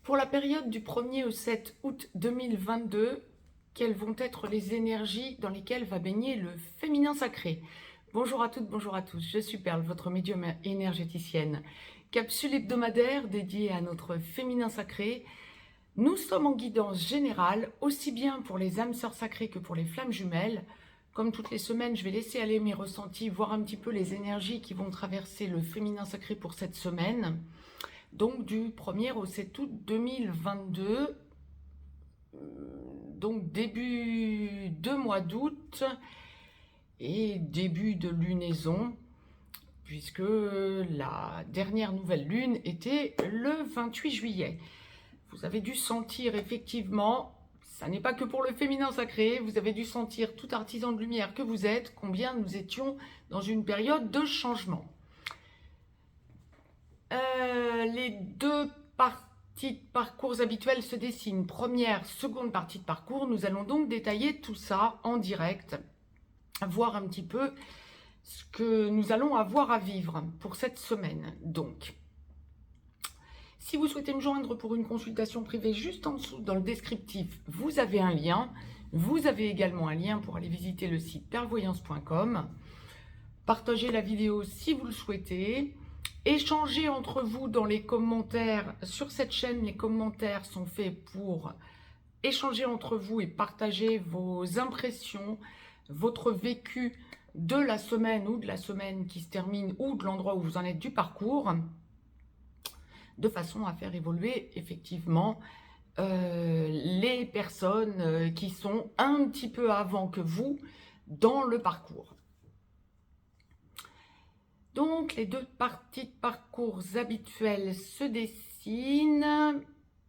Pour la période du 1er au 7 août 2022, quelles vont être les énergies dans lesquelles va baigner le féminin sacré? Bonjour à toutes, bonjour à tous, je suis Perle, votre médium énergéticienne. Capsule hebdomadaire dédiée à notre féminin sacré. Nous sommes en guidance générale, aussi bien pour les âmes sœurs sacrées que pour les flammes jumelles. Comme toutes les semaines, je vais laisser aller mes ressentis, voir un petit peu les énergies qui vont traverser le féminin sacré pour cette semaine. Donc du 1er au 7 août 2022, donc début de mois d'août et début de lunaison, puisque la dernière nouvelle lune était le 28 juillet. Vous avez dû sentir effectivement, ça n'est pas que pour le féminin sacré, vous avez dû sentir, tout artisan de lumière que vous êtes, combien nous étions dans une période de changement. Les deux parties de parcours habituelles se dessinent. Première, seconde partie de parcours. Nous allons donc détailler tout ça en direct, voir un petit peu ce que nous allons avoir à vivre pour cette semaine. Donc, si vous souhaitez me joindre pour une consultation privée, juste en dessous dans le descriptif, vous avez un lien. Vous avez également un lien pour aller visiter le site perlevoyance.com. Partagez la vidéo si vous le souhaitez. Échangez entre vous dans les commentaires. Sur cette chaîne, les commentaires sont faits pour échanger entre vous et partager vos impressions, votre vécu de la semaine ou de la semaine qui se termine ou de l'endroit où vous en êtes du parcours, de façon à faire évoluer effectivement les personnes qui sont un petit peu avant que vous dans le parcours. Donc, les deux parties de parcours habituelles se dessinent.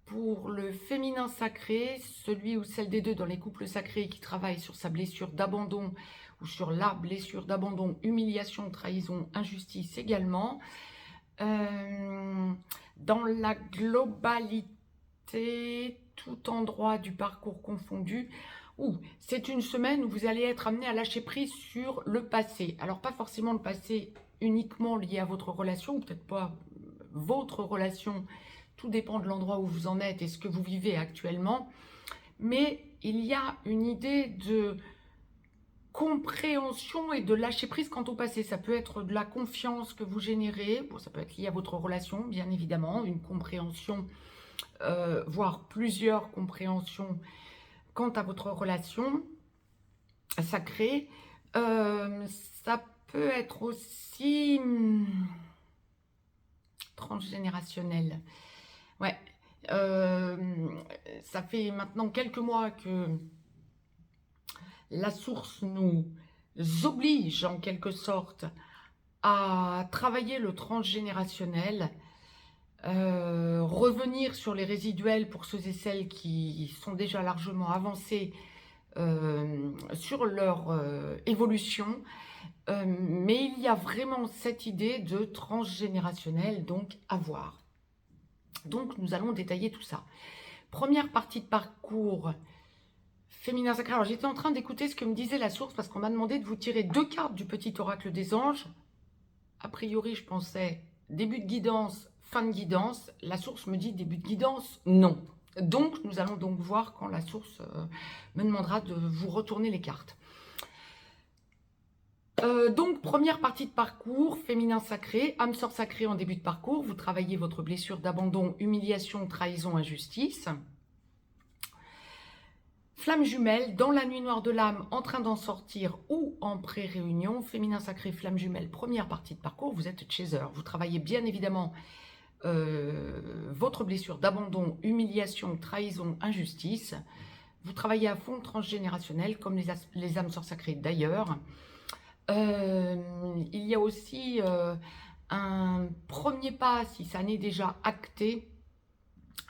Pour le féminin sacré, celui ou celle des deux dans les couples sacrés qui travaillent sur sa blessure d'abandon ou sur la blessure d'abandon, humiliation, trahison, injustice également. Dans la globalité, tout endroit du parcours confondu, c'est une semaine où vous allez être amené à lâcher prise sur le passé. Alors, pas forcément le passé uniquement lié à votre relation, ou peut-être pas votre relation, tout dépend de l'endroit où vous en êtes et ce que vous vivez actuellement, mais il y a une idée de compréhension et de lâcher prise quant au passé. Ça peut être de la confiance que vous générez, bon, ça peut être lié à votre relation, bien évidemment, une compréhension, voire plusieurs compréhensions quant à votre relation sacrée. Ça peut être aussi transgénérationnel. Ouais, ça fait maintenant quelques mois que la source nous oblige en quelque sorte à travailler le transgénérationnel, revenir sur les résiduels pour ceux et celles qui sont déjà largement avancés sur leur évolution, mais il y a vraiment cette idée de transgénérationnel donc à voir. Donc nous allons détailler tout ça. Première partie de parcours féminin sacré. Alors j'étais en train d'écouter ce que me disait la source parce qu'on m'a demandé de vous tirer deux cartes du petit oracle des anges. A priori je pensais début de guidance, fin de guidance. La source me dit début de guidance, non. Donc, nous allons donc voir quand la source me demandera de vous retourner les cartes. Donc, première partie de parcours, féminin sacré, âme sœur sacrée en début de parcours. Vous travaillez votre blessure d'abandon, humiliation, trahison, injustice. Flamme jumelle, dans la nuit noire de l'âme, en train d'en sortir ou en pré-réunion. Féminin sacré, flamme jumelle, première partie de parcours. Vous êtes chaser. Vous travaillez bien évidemment votre blessure d'abandon, humiliation, trahison, injustice. Vous travaillez à fond transgénérationnel, comme les âmes sœurs sacrées d'ailleurs. Il y a aussi un premier pas, si ça n'est déjà acté,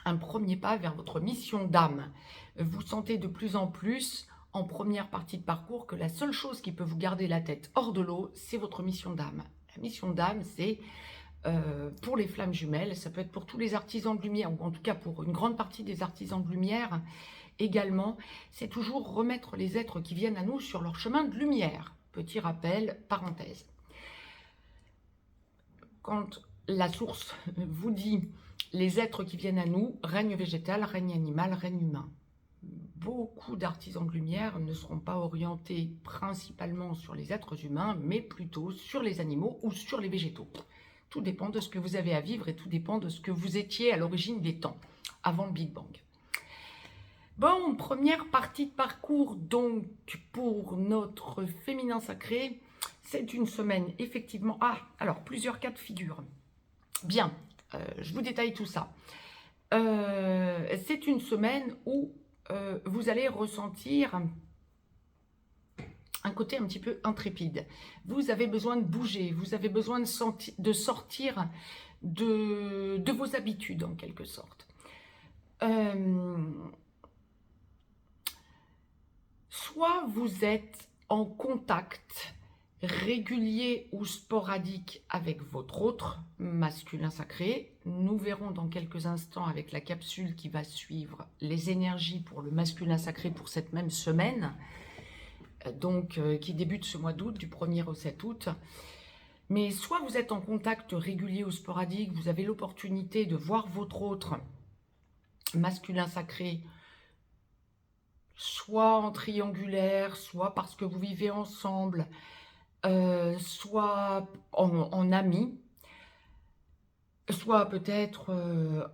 un premier pas vers votre mission d'âme. Vous sentez de plus en plus, en première partie de parcours, que la seule chose qui peut vous garder la tête hors de l'eau, c'est votre mission d'âme. La mission d'âme, c'est pour les flammes jumelles, ça peut être pour tous les artisans de lumière, ou en tout cas pour une grande partie des artisans de lumière également, c'est toujours remettre les êtres qui viennent à nous sur leur chemin de lumière. Petit rappel, parenthèse. Quand la source vous dit les êtres qui viennent à nous, règne végétal, règne animal, règne humain. Beaucoup d'artisans de lumière ne seront pas orientés principalement sur les êtres humains, mais plutôt sur les animaux ou sur les végétaux. Tout dépend de ce que vous avez à vivre et tout dépend de ce que vous étiez à l'origine des temps, avant le Big Bang. Bon, première partie de parcours donc pour notre féminin sacré. C'est une semaine effectivement... Ah, alors plusieurs cas de figure. Bien, je vous détaille tout ça. C'est une semaine où vous allez ressentir un côté un petit peu intrépide. Vous avez besoin de bouger, vous avez besoin de sortir de vos habitudes en quelque sorte. Soit vous êtes en contact régulier ou sporadique avec votre autre masculin sacré. Nous verrons dans quelques instants avec la capsule qui va suivre les énergies pour le masculin sacré pour cette même semaine, donc qui débute ce mois d'août, du 1er au 7 août. Mais soit vous êtes en contact régulier ou sporadique, vous avez l'opportunité de voir votre autre masculin sacré, soit en triangulaire, soit parce que vous vivez ensemble, soit en amis, soit peut-être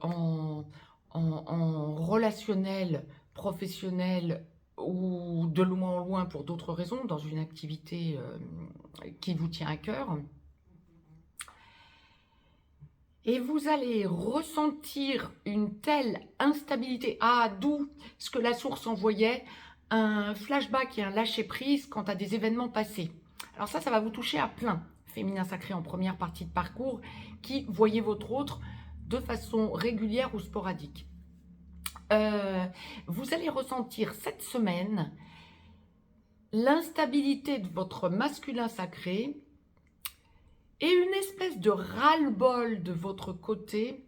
en relationnel, professionnel ou de loin en loin pour d'autres raisons, dans une activité qui vous tient à cœur. Et vous allez ressentir une telle instabilité. Ah, d'où ce que la source envoyait, un flashback et un lâcher-prise quant à des événements passés. Alors ça va vous toucher à plein, féminin sacré en première partie de parcours, qui voyez votre autre de façon régulière ou sporadique. Vous allez ressentir cette semaine l'instabilité de votre masculin sacré et une espèce de ras-le-bol de votre côté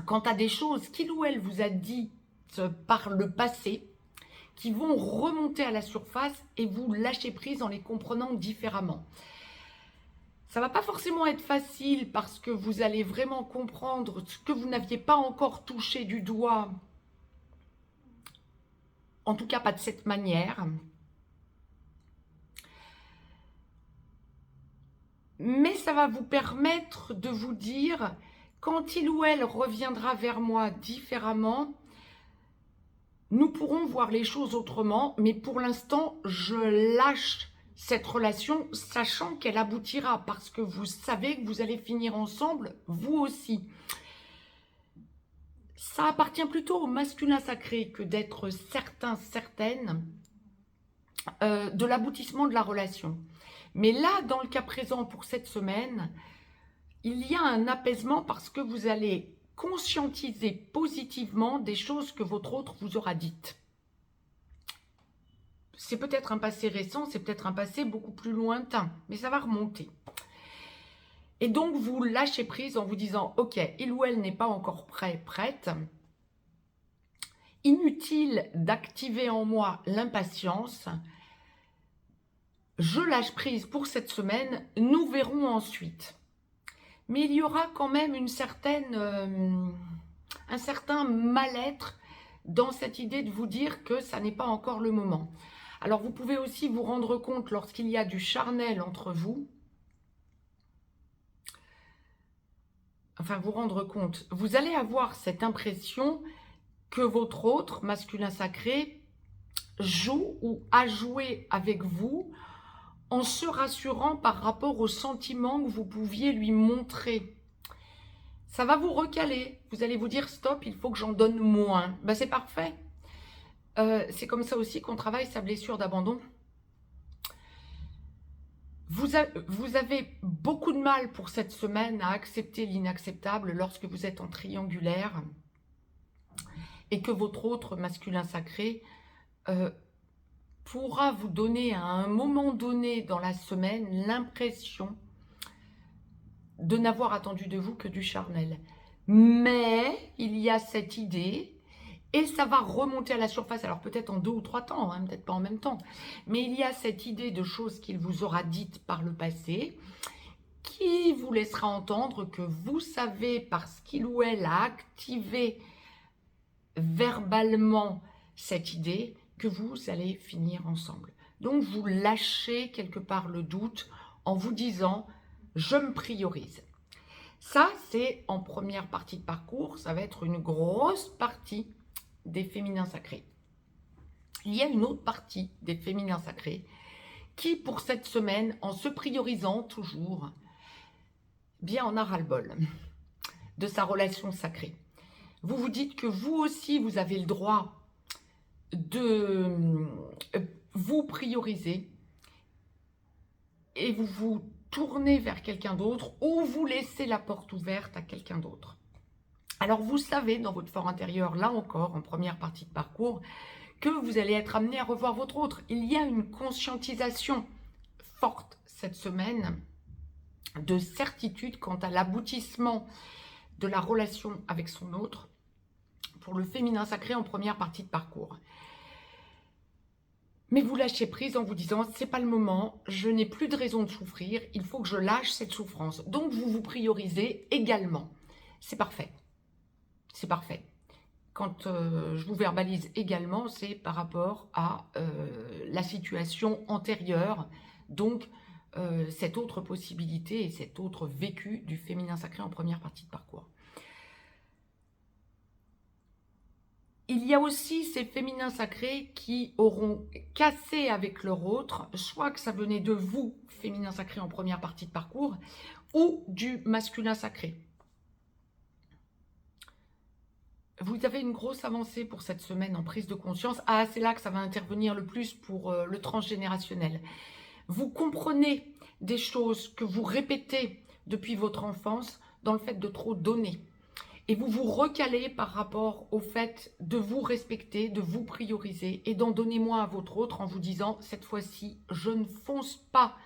quant à des choses qu'il ou elle vous a dites par le passé, qui vont remonter à la surface et vous lâcher prise en les comprenant différemment. Ça ne va pas forcément être facile parce que vous allez vraiment comprendre ce que vous n'aviez pas encore touché du doigt, en tout cas pas de cette manière. Mais ça va vous permettre de vous dire, quand il ou elle reviendra vers moi différemment, nous pourrons voir les choses autrement, mais pour l'instant, je lâche cette relation, sachant qu'elle aboutira, parce que vous savez que vous allez finir ensemble, vous aussi. Ça appartient plutôt au masculin sacré que d'être certain, certaine de l'aboutissement de la relation. Mais là, dans le cas présent, pour cette semaine, il y a un apaisement parce que vous allez conscientiser positivement des choses que votre autre vous aura dites. C'est peut-être un passé récent, c'est peut-être un passé beaucoup plus lointain, mais ça va remonter. Et donc, vous lâchez prise en vous disant, ok, il ou elle n'est pas encore prêt, prête. Inutile d'activer en moi l'impatience. Je lâche prise pour cette semaine, nous verrons ensuite. Mais il y aura quand même un certain mal-être dans cette idée de vous dire que ça n'est pas encore le moment. Alors vous pouvez aussi vous rendre compte lorsqu'il y a du charnel entre vous, enfin vous rendre compte, vous allez avoir cette impression que votre autre, masculin sacré, joue ou a joué avec vous en se rassurant par rapport aux sentiments que vous pouviez lui montrer. Ça va vous recaler. Vous allez vous dire, stop, il faut que j'en donne moins. Ben, c'est parfait. C'est comme ça aussi qu'on travaille sa blessure d'abandon. Vous avez beaucoup de mal pour cette semaine à accepter l'inacceptable lorsque vous êtes en triangulaire et que votre autre masculin sacré pourra vous donner à un moment donné dans la semaine l'impression de n'avoir attendu de vous que du charnel. Mais il y a cette idée et ça va remonter à la surface, alors peut-être en 2 ou 3 temps, hein, peut-être pas en même temps, mais il y a cette idée de choses qu'il vous aura dites par le passé qui vous laissera entendre que vous savez, parce qu'il ou elle a activé verbalement cette idée, que vous allez finir ensemble. Donc, vous lâchez quelque part le doute en vous disant « je me priorise ». Ça, c'est en première partie de parcours, ça va être une grosse partie des féminins sacrés. Il y a une autre partie des féminins sacrés qui, pour cette semaine, en se priorisant toujours, bien en a ras-le-bol de sa relation sacrée. Vous vous dites que vous aussi, vous avez le droit de vous prioriser et vous vous tournez vers quelqu'un d'autre ou vous laissez la porte ouverte à quelqu'un d'autre. Alors vous savez dans votre fort intérieur, là encore, en première partie de parcours, que vous allez être amené à revoir votre autre. Il y a une conscientisation forte cette semaine de certitude quant à l'aboutissement de la relation avec son autre pour le féminin sacré en première partie de parcours. Mais vous lâchez prise en vous disant « c'est pas le moment, je n'ai plus de raison de souffrir, il faut que je lâche cette souffrance ». Donc vous vous priorisez également. C'est parfait. C'est parfait. Quand je vous verbalise également, c'est par rapport à la situation antérieure, donc cette autre possibilité et cet autre vécu du féminin sacré en première partie de parcours. Il y a aussi ces féminins sacrés qui auront cassé avec leur autre, soit que ça venait de vous, féminin sacré en première partie de parcours, ou du masculin sacré. Vous avez une grosse avancée pour cette semaine en prise de conscience. Ah, c'est là que ça va intervenir le plus pour le transgénérationnel. Vous comprenez des choses que vous répétez depuis votre enfance dans le fait de trop donner. Et vous vous recalez par rapport au fait de vous respecter, de vous prioriser et d'en donner moins à votre autre en vous disant « cette fois-ci, je ne fonce pas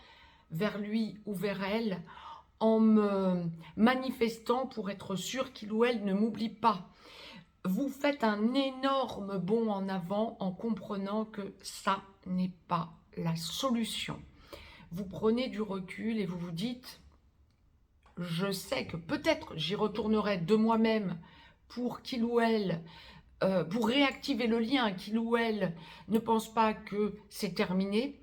vers lui ou vers elle en me manifestant pour être sûr qu'il ou elle ne m'oublie pas ». Vous faites un énorme bond en avant en comprenant que ça n'est pas la solution. Vous prenez du recul et vous vous dites « je sais que peut-être j'y retournerai de moi-même pour qu'il ou elle, pour réactiver le lien, qu'il ou elle ne pense pas que c'est terminé.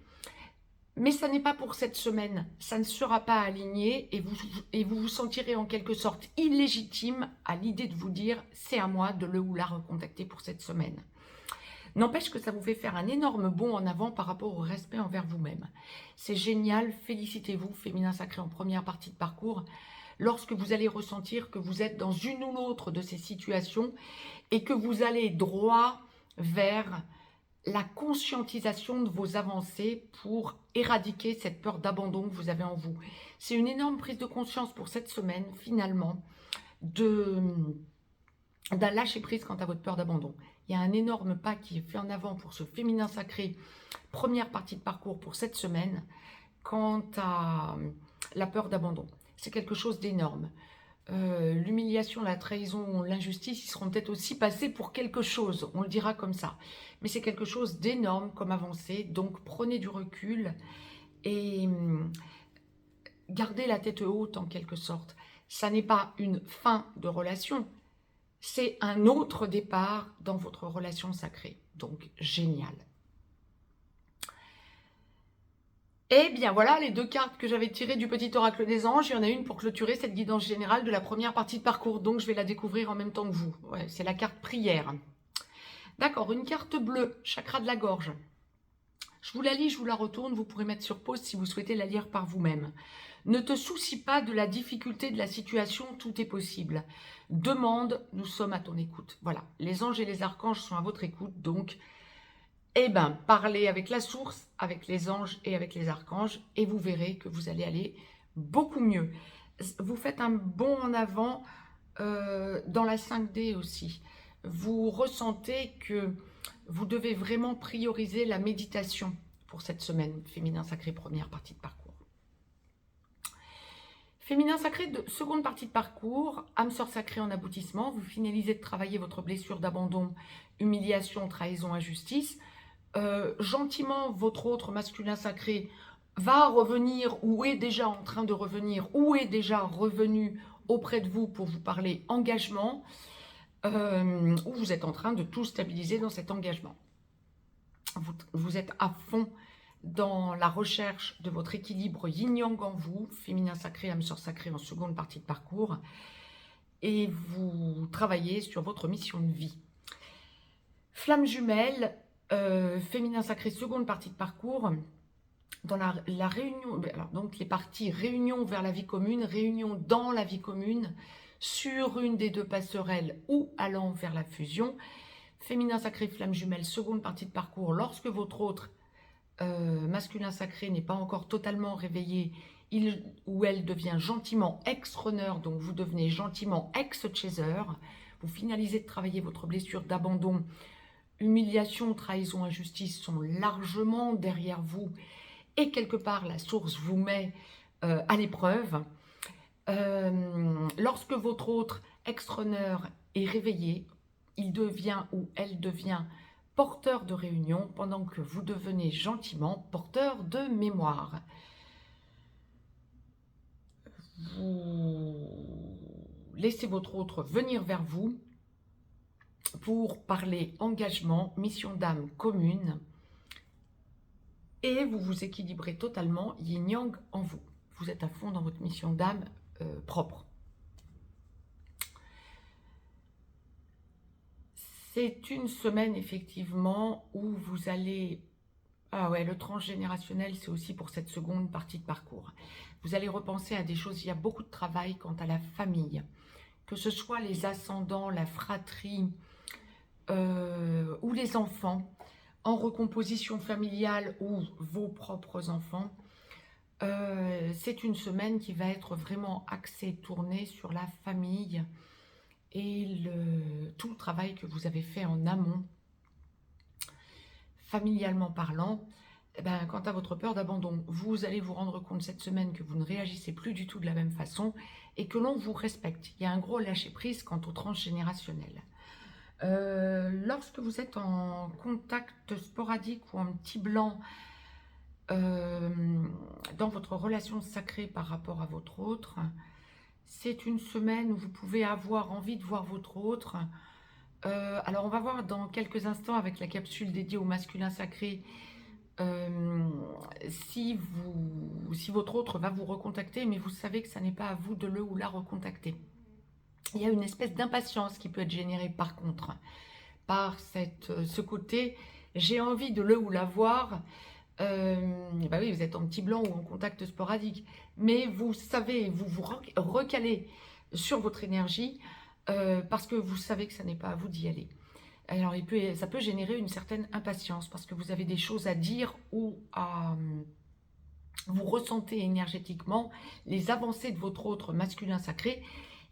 Mais ça n'est pas pour cette semaine, ça ne sera pas aligné et vous vous sentirez en quelque sorte illégitime à l'idée de vous dire « c'est à moi de le ou la recontacter pour cette semaine ». N'empêche que ça vous fait faire un énorme bond en avant par rapport au respect envers vous-même. C'est génial, félicitez-vous, féminin sacré en première partie de parcours, lorsque vous allez ressentir que vous êtes dans une ou l'autre de ces situations et que vous allez droit vers la conscientisation de vos avancées pour éradiquer cette peur d'abandon que vous avez en vous. C'est une énorme prise de conscience pour cette semaine, finalement, d'un lâcher-prise quant à votre peur d'abandon. Il y a un énorme pas qui est fait en avant pour ce féminin sacré, première partie de parcours pour cette semaine, quant à la peur d'abandon. C'est quelque chose d'énorme. L'humiliation, la trahison, l'injustice, ils seront peut-être aussi passés pour quelque chose, on le dira comme ça. Mais c'est quelque chose d'énorme comme avancée, donc prenez du recul et gardez la tête haute en quelque sorte. Ça n'est pas une fin de relation, c'est un autre départ dans votre relation sacrée, donc génial. Et bien voilà les deux cartes que j'avais tirées du petit oracle des anges. Il y en a une pour clôturer cette guidance générale de la première partie de parcours. Donc je vais la découvrir en même temps que vous. Ouais, c'est la carte prière. D'accord, une carte bleue, chakra de la gorge. Je vous la lis, je vous la retourne. Vous pourrez mettre sur pause si vous souhaitez la lire par vous-même. Ne te soucie pas de la difficulté de la situation, tout est possible. Demande, nous sommes à ton écoute. Voilà, les anges et les archanges sont à votre écoute, donc... Eh bien, parlez avec la source, avec les anges et avec les archanges et vous verrez que vous allez aller beaucoup mieux. Vous faites un bond en avant dans la 5D aussi. Vous ressentez que vous devez vraiment prioriser la méditation pour cette semaine. Féminin sacré, première partie de parcours. Féminin sacré, seconde partie de parcours. Âme sœur sacrée en aboutissement. Vous finalisez de travailler votre blessure d'abandon, humiliation, trahison, injustice. Gentiment, votre autre masculin sacré va revenir ou est déjà en train de revenir ou est déjà revenu auprès de vous pour vous parler engagement, ou vous êtes en train de tout stabiliser dans cet engagement. Vous êtes à fond dans la recherche de votre équilibre yin-yang en vous, féminin sacré, âme sœur sacrée en seconde partie de parcours, et vous travaillez sur votre mission de vie. Flamme jumelle, féminin sacré, seconde partie de parcours, dans la réunion, alors donc les parties réunion vers la vie commune, réunion dans la vie commune, sur une des deux passerelles ou allant vers la fusion. Féminin sacré, flamme jumelle, seconde partie de parcours, lorsque votre autre masculin sacré n'est pas encore totalement réveillé, il ou elle devient gentiment ex-runner, donc vous devenez gentiment ex-chaser, vous finalisez de travailler votre blessure d'abandon, humiliation, trahison, injustice sont largement derrière vous, et quelque part la source vous met à l'épreuve. Lorsque votre autre ex-runner est réveillé, il devient ou elle devient porteur de réunion, pendant que vous devenez gentiment porteur de mémoire. Vous laissez votre autre venir vers vous pour parler engagement, mission d'âme commune, et vous vous équilibrez totalement yin-yang en vous. Vous êtes à fond dans votre mission d'âme propre. C'est une semaine effectivement où vous allez... Ah ouais, le transgénérationnel, c'est aussi pour cette seconde partie de parcours. Vous allez repenser à des choses, il y a beaucoup de travail quant à la famille. Que ce soit les ascendants, la fratrie ou les enfants, en recomposition familiale ou vos propres enfants. C'est une semaine qui va être vraiment axée, tournée sur la famille et tout le travail que vous avez fait en amont, familialement parlant. Quant à votre peur d'abandon, vous allez vous rendre compte cette semaine que vous ne réagissez plus du tout de la même façon et que l'on vous respecte. Il y a un gros lâcher-prise quant au transgénérationnel. Lorsque vous êtes en contact sporadique ou en petit blanc dans votre relation sacrée par rapport à votre autre, c'est une semaine où vous pouvez avoir envie de voir votre autre. Alors on va voir dans quelques instants avec la capsule dédiée au masculin sacré si votre autre va vous recontacter, mais vous savez que ça n'est pas à vous de le ou la recontacter. Il y a une espèce d'impatience qui peut être générée par contre, par ce côté, j'ai envie de le ou la voir. Bah oui, vous êtes en petit blanc ou en contact sporadique, mais vous savez, vous vous recalez sur votre énergie parce que vous savez que ça n'est pas à vous d'y aller. Alors ça peut générer une certaine impatience parce que vous avez des choses à dire ou à... vous ressentez énergétiquement les avancées de votre autre masculin sacré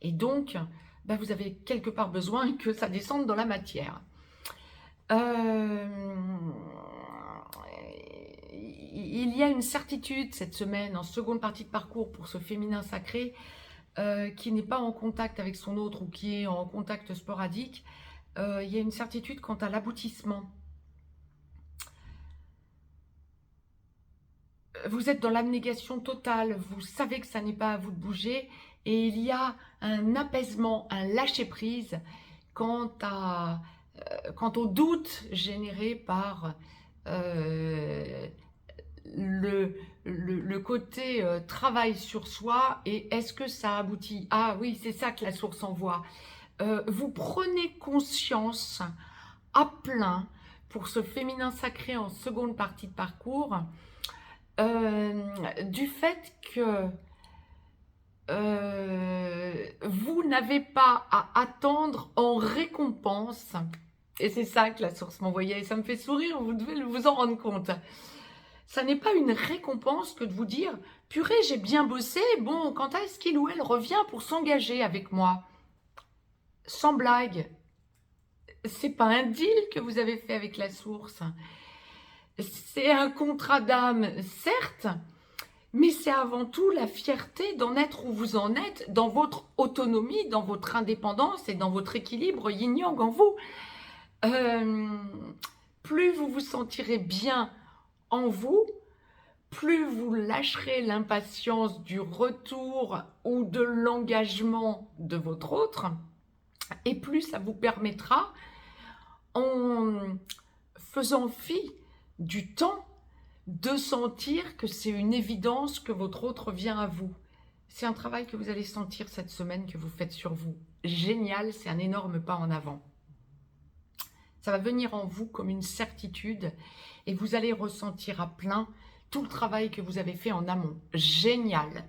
et donc vous avez quelque part besoin que ça descende dans la matière. Il y a une certitude cette semaine en seconde partie de parcours pour ce féminin sacré qui n'est pas en contact avec son autre ou qui est en contact sporadique. Il y a une certitude quant à l'aboutissement. Vous êtes dans l'abnégation totale, vous savez que ça n'est pas à vous de bouger et il y a un apaisement, un lâcher-prise quant au doute généré par le côté travail sur soi et est-ce que ça aboutit? Ah oui, c'est ça que la source envoie. Vous prenez conscience à plein pour ce féminin sacré en seconde partie de parcours du fait que vous n'avez pas à attendre en récompense, et c'est ça que la source m'envoyait, et ça me fait sourire, vous devez vous en rendre compte. Ça n'est pas une récompense que de vous dire « Purée, j'ai bien bossé, bon, quand est-ce qu'il ou elle revient pour s'engager avec moi ?» Sans blague, c'est pas un deal que vous avez fait avec la source. C'est un contrat d'âme, certes, mais c'est avant tout la fierté d'en être où vous en êtes, dans votre autonomie, dans votre indépendance et dans votre équilibre yin-yang en vous. Plus vous vous sentirez bien en vous, plus vous lâcherez l'impatience du retour ou de l'engagement de votre autre, et plus ça vous permettra, en faisant fi du temps, de sentir que c'est une évidence que votre autre vient à vous. C'est un travail que vous allez sentir cette semaine que vous faites sur vous. Génial, c'est un énorme pas en avant. Ça va venir en vous comme une certitude et vous allez ressentir à plein tout le travail que vous avez fait en amont. Génial.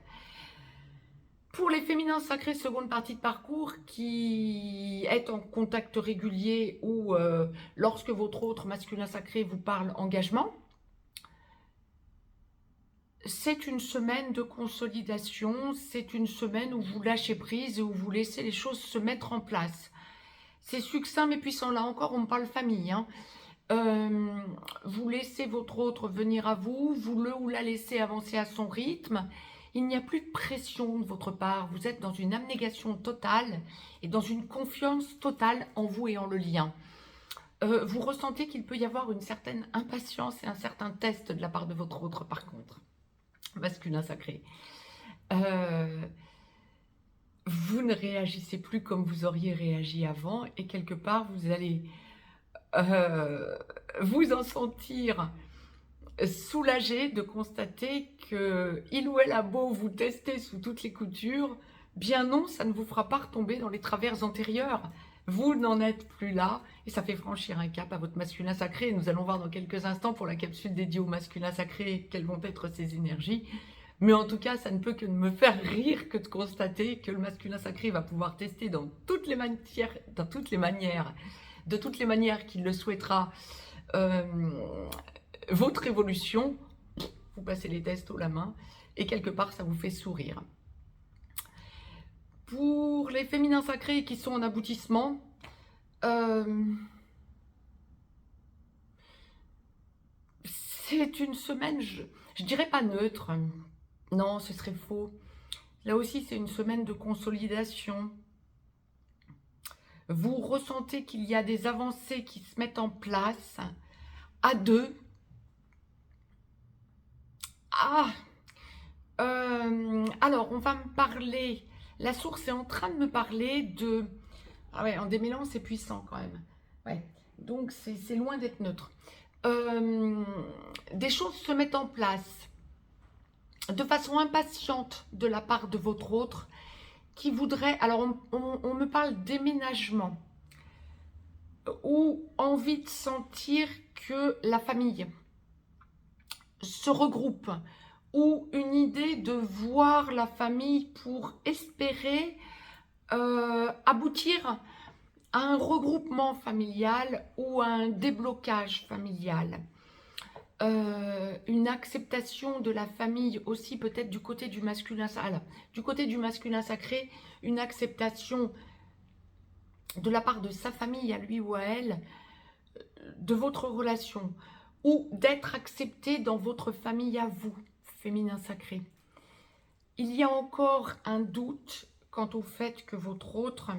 Pour les féminins sacrés, seconde partie de parcours, qui est en contact régulier ou lorsque votre autre masculin sacré vous parle engagement, c'est une semaine de consolidation, c'est une semaine où vous lâchez prise et où vous laissez les choses se mettre en place. C'est succinct mais puissant. Là encore, on parle famille. Vous laissez votre autre venir à vous, vous le ou la laissez avancer à son rythme. Il n'y a plus de pression de votre part. Vous êtes dans une abnégation totale et dans une confiance totale en vous et en le lien. Vous ressentez qu'il peut y avoir une certaine impatience et un certain test de la part de votre autre, par contre. Masculin sacré. Vous ne réagissez plus comme vous auriez réagi avant et quelque part, vous allez vous en sentir soulagé de constater que il ou elle a beau vous tester sous toutes les coutures, bien non, ça ne vous fera pas retomber dans les travers antérieurs. Vous n'en êtes plus là et ça fait franchir un cap à votre masculin sacré. Nous allons voir dans quelques instants pour la capsule dédiée au masculin sacré quelles vont être ses énergies. Mais en tout cas, ça ne peut que me faire rire que de constater que le masculin sacré va pouvoir tester dans toutes les manières, de toutes les manières qu'il le souhaitera, votre évolution. Vous passez les tests haut la main et quelque part, ça vous fait sourire. Pour les féminins sacrés qui sont en aboutissement, c'est une semaine, je dirais pas neutre. Non, ce serait faux. Là aussi, c'est une semaine de consolidation. Vous ressentez qu'il y a des avancées qui se mettent en place à deux. Alors, on va me parler... La source est en train de me parler de... Ah ouais, en démêlant, c'est puissant quand même. Ouais, donc c'est loin d'être neutre. Des choses se mettent en place de façon impatiente de la part de votre autre qui voudrait... Alors, on me parle déménagement ou envie de sentir que la famille se regroupe ou une idée de voir la famille pour espérer aboutir à un regroupement familial ou à un déblocage familial. Une acceptation de la famille aussi peut-être du côté du masculin, du côté du masculin sacré, une acceptation de la part de sa famille à lui ou à elle, de votre relation, ou d'être accepté dans votre famille à vous, féminin sacré. Il y a encore un doute quant au fait que votre autre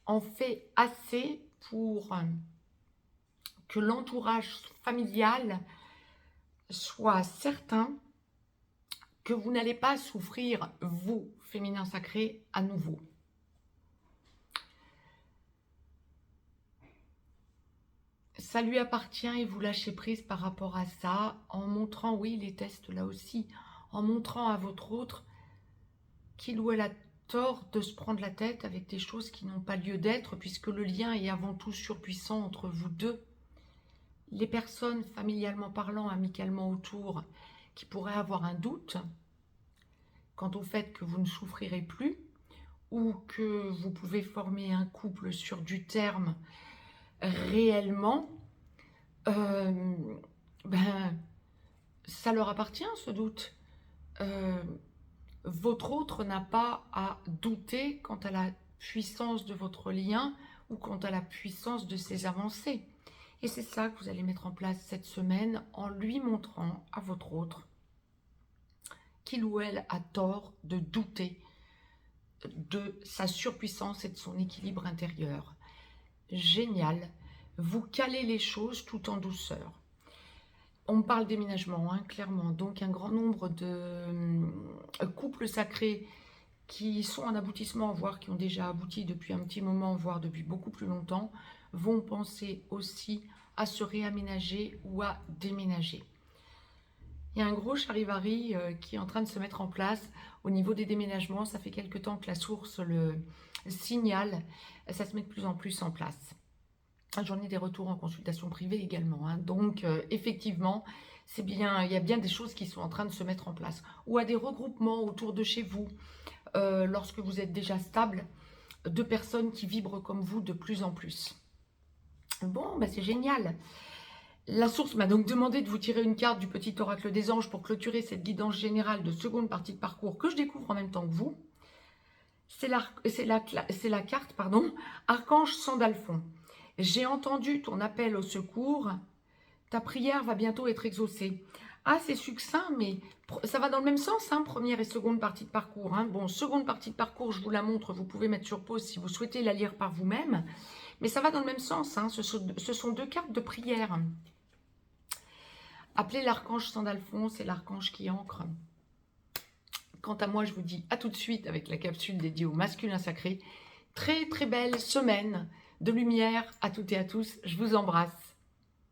en fait assez pour que l'entourage familial soit certain que vous n'allez pas souffrir, vous, féminin sacré, à nouveau. Ça lui appartient et vous lâchez prise par rapport à ça, en montrant, oui, les tests là aussi, en montrant à votre autre qu'il ou elle a tort de se prendre la tête avec des choses qui n'ont pas lieu d'être, puisque le lien est avant tout surpuissant entre vous deux. Les personnes, familialement parlant, amicalement autour, qui pourraient avoir un doute quant au fait que vous ne souffrirez plus, ou que vous pouvez former un couple sur du terme réellement, ça leur appartient ce doute. Votre autre n'a pas à douter quant à la puissance de votre lien ou quant à la puissance de ses avancées. Et c'est ça que vous allez mettre en place cette semaine en lui montrant à votre autre qu'il ou elle a tort de douter de sa surpuissance et de son équilibre intérieur. Génial. Vous calez les choses tout en douceur. On parle déménagement, hein, clairement. Donc, un grand nombre de couples sacrés qui sont en aboutissement, voire qui ont déjà abouti depuis un petit moment, voire depuis beaucoup plus longtemps, vont penser aussi à se réaménager ou à déménager. Il y a un gros charivari qui est en train de se mettre en place au niveau des déménagements. Ça fait quelque temps que la source le signale. Ça se met de plus en plus en place. J'en ai des retours en consultation privée également. Hein. Donc, effectivement, c'est bien, il y a bien des choses qui sont en train de se mettre en place. Ou à des regroupements autour de chez vous, lorsque vous êtes déjà stable, de personnes qui vibrent comme vous de plus en plus. Bon, c'est génial. La source m'a donc demandé de vous tirer une carte du petit oracle des anges pour clôturer cette guidance générale de seconde partie de parcours que je découvre en même temps que vous. C'est la carte, pardon, Archange Sandalphon. J'ai entendu ton appel au secours. Ta prière va bientôt être exaucée. Ah, c'est succinct, mais ça va dans le même sens, hein, première et seconde partie de parcours. Hein. Bon, seconde partie de parcours, je vous la montre, vous pouvez mettre sur pause si vous souhaitez la lire par vous-même. Mais ça va dans le même sens, hein. Ce sont deux cartes de prière. Appelez l'archange Sandalphon, c'est l'archange qui ancre. Quant à moi, je vous dis à tout de suite avec la capsule dédiée au masculin sacré. Très très belle semaine de lumière à toutes et à tous. Je vous embrasse.